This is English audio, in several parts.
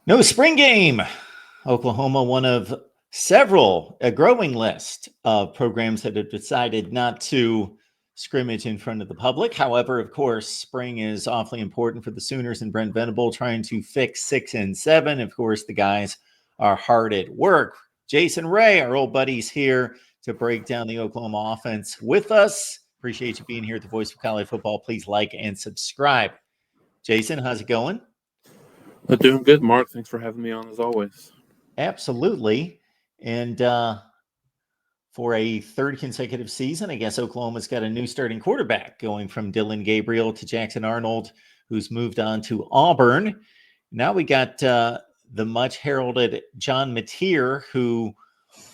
No spring game. Oklahoma, one of several, a growing list of programs that have decided not to scrimmage in front of the public. However, of course, spring is awfully important for the Sooners and Brent Venable trying to fix 6-7. Of course, the guys are hard at work. Jason Ray, our old buddies here to break down the Oklahoma offense with us. Appreciate you being here at the Voice of College Football. Please like and subscribe. Jason, how's it going? Doing good, Mark. Thanks for having me on as always. Absolutely. And for a third consecutive season, I guess Oklahoma's got a new starting quarterback going from Dylan Gabriel to Jackson Arnold, who's moved on to Auburn. Now we got the much heralded John Mateer, who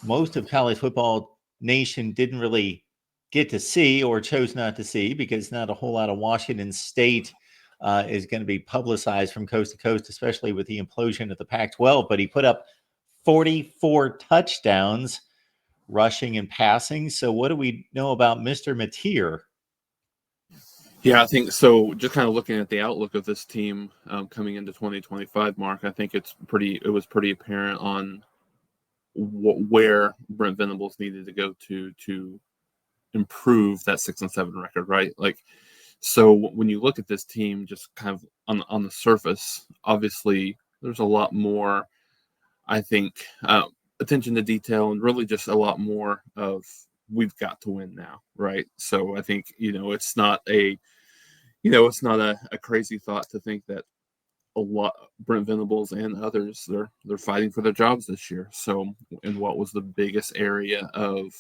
most of college football nation didn't really get to see or chose not to see because not a whole lot of Washington State is going to be publicized from coast to coast, especially with the implosion of the Pac-12. But he put up 44 touchdowns, rushing and passing. So what do we know about Mr. Mateer? Yeah, I think so. Just kind of looking at the outlook of this team coming into 2025, Mark, I think it was pretty apparent on where Brent Venables needed to go to improve that 6-7 record, right? So when you look at this team, just kind of on the surface, obviously there's a lot more, I think, attention to detail and really just a lot more of we've got to win now, right? So I think it's not a crazy thought to think that a lot Brent Venables and others they're fighting for their jobs this year. So, and what was the biggest area of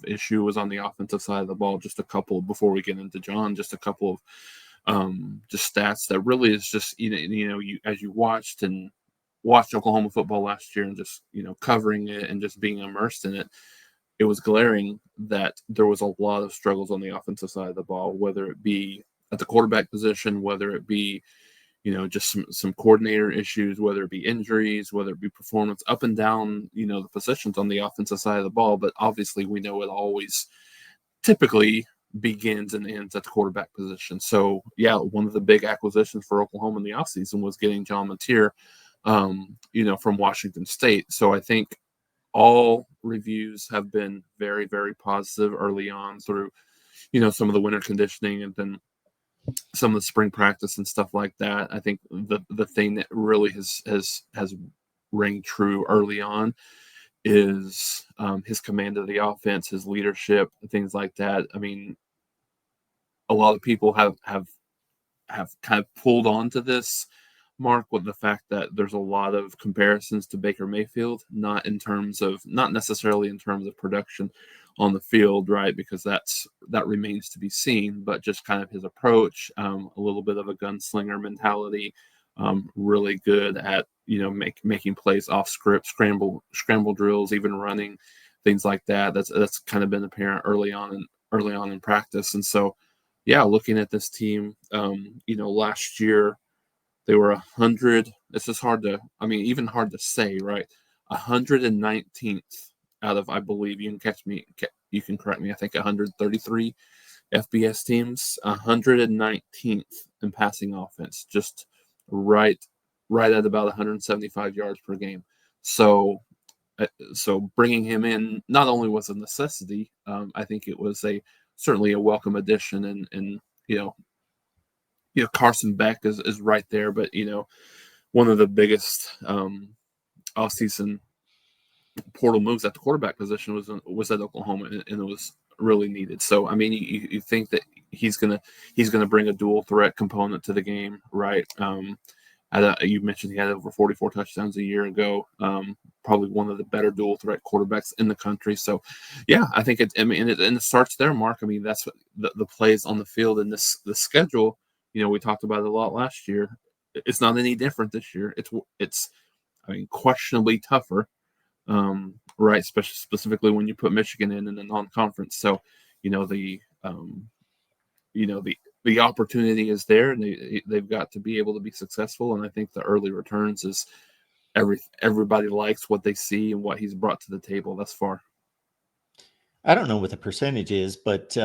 issue was on the offensive side of the ball. Just a couple before we get into John, just a couple of just stats that really is just you as you watched Oklahoma football last year and just covering it and just being immersed in it. It was glaring that there was a lot of struggles on the offensive side of the ball, whether it be at the quarterback position, whether it be just some coordinator issues, whether it be injuries, whether it be performance up and down, the positions on the offensive side of the ball. But obviously we know it always typically begins and ends at the quarterback position. So yeah, one of the big acquisitions for Oklahoma in the offseason was getting John Mateer, from Washington State. So I think all reviews have been very, very positive early on through, some of the winter conditioning and then some of the spring practice and stuff like that. I think the thing that really has rang true early on is his command of the offense, his leadership, things like that. I mean, a lot of people have kind of pulled on to this, Mark, with the fact that there's a lot of comparisons to Baker Mayfield, not necessarily in terms of production on the field, right? Because that remains to be seen, but just kind of his approach, a little bit of a gunslinger mentality, really good at making plays off script, scramble drills, even running, things like that. That's kind of been apparent early on in practice, and so yeah, looking at this team, last year they were 100. This is even hard to say, right? 119th out of, I believe, you can correct me, I think 133 FBS teams, 119th in passing offense, just right at about 175 yards per game. So bringing him in not only was a necessity, I think it was certainly a welcome addition, and Carson Beck is right there, but one of the biggest offseason portal moves at the quarterback position was at Oklahoma, and it was really needed. So I mean, you think that he's gonna bring a dual threat component to the game, right? You mentioned he had over 44 touchdowns a year ago. Probably one of the better dual threat quarterbacks in the country. So, yeah, I think it starts there, Mark. I mean, that's what the plays on the field and the schedule. We talked about it a lot last year. It's not any different this year. It's questionably tougher, right? Specifically when you put Michigan in the non-conference. So, the the opportunity is there, and they've got to be able to be successful. And I think the early returns is everybody likes what they see and what he's brought to the table thus far. I don't know what the percentage is, but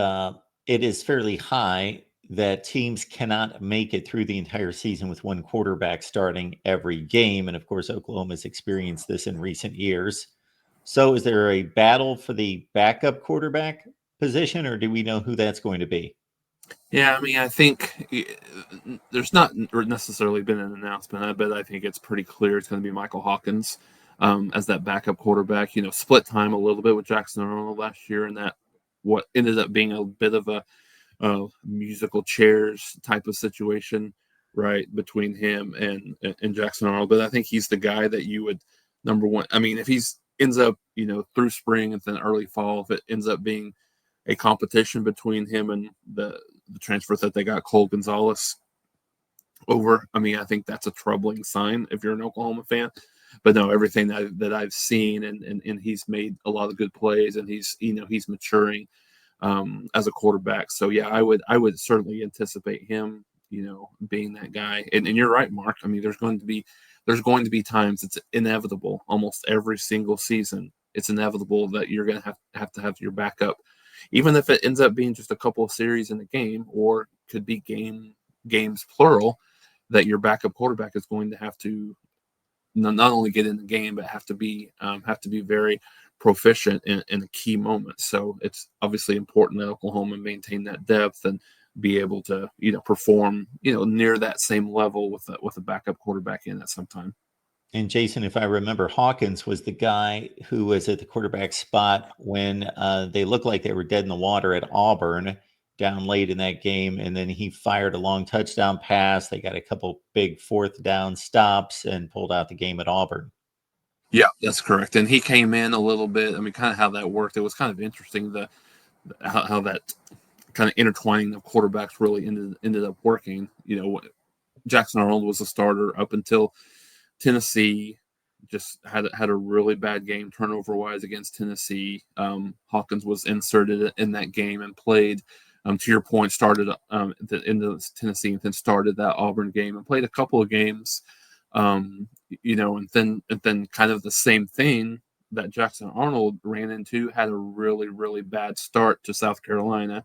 it is fairly high that teams cannot make it through the entire season with one quarterback starting every game. And of course, Oklahoma's experienced this in recent years. So is there a battle for the backup quarterback position, or do we know who that's going to be? Yeah, I mean, I think there's not necessarily been an announcement, but I think it's pretty clear it's going to be Michael Hawkins as that backup quarterback. Split time a little bit with Jackson Arnold last year, and that what ended up being a bit of a musical chairs type of situation, right, between him and Jackson Arnold. But I think he's the guy that you would number one. I mean, if he's ends up through spring and then early fall, if it ends up being a competition between him and the transfer that they got, Cole Gonzalez, over. I mean, I think that's a troubling sign if you're an Oklahoma fan. But no, everything that I've seen, and he's made a lot of good plays, and he's maturing as a quarterback. So yeah, I would certainly anticipate him, being that guy. And you're right, Mark. I mean, there's going to be times it's inevitable. Almost every single season, it's inevitable that you're going to have your backup, even if it ends up being just a couple of series in a game, or could be games plural, that your backup quarterback is going to have to not only get in the game, but have to be very proficient in a key moment. So it's obviously important that Oklahoma maintain that depth and be able to perform near that same level with a backup quarterback in at some time. And Jason, if I remember, Hawkins was the guy who was at the quarterback spot when they looked like they were dead in the water at Auburn down late in that game. And then he fired a long touchdown pass. They got a couple big fourth down stops and pulled out the game at Auburn. Yeah, that's correct. And he came in a little bit. I mean, kind of how that worked. It was kind of interesting how that kind of intertwining of quarterbacks really ended up working. Jackson Arnold was a starter up until Tennessee just had a really bad game turnover wise against Tennessee. Hawkins was inserted in that game and played. To your point, started in Tennessee and then started that Auburn game and played a couple of games. And then kind of the same thing that Jackson Arnold ran into, had a really, really bad start to South Carolina.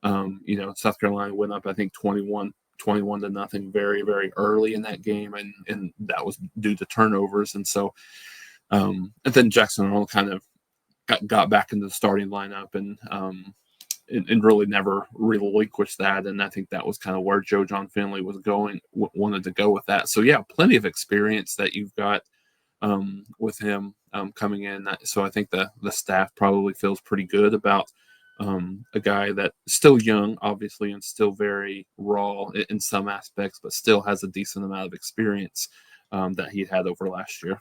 South Carolina went up, I think, 21 to nothing very, very early in that game, and that was due to turnovers. And so, and then Jackson Arnold kind of got back into the starting lineup and really never relinquished that. And I think that was kind of where Joe John Finley was wanted to go with that. So yeah, plenty of experience that you've got with him coming in. So I think the staff probably feels pretty good about a guy that's still young, obviously, and still very raw in some aspects, but still has a decent amount of experience that he had over last year.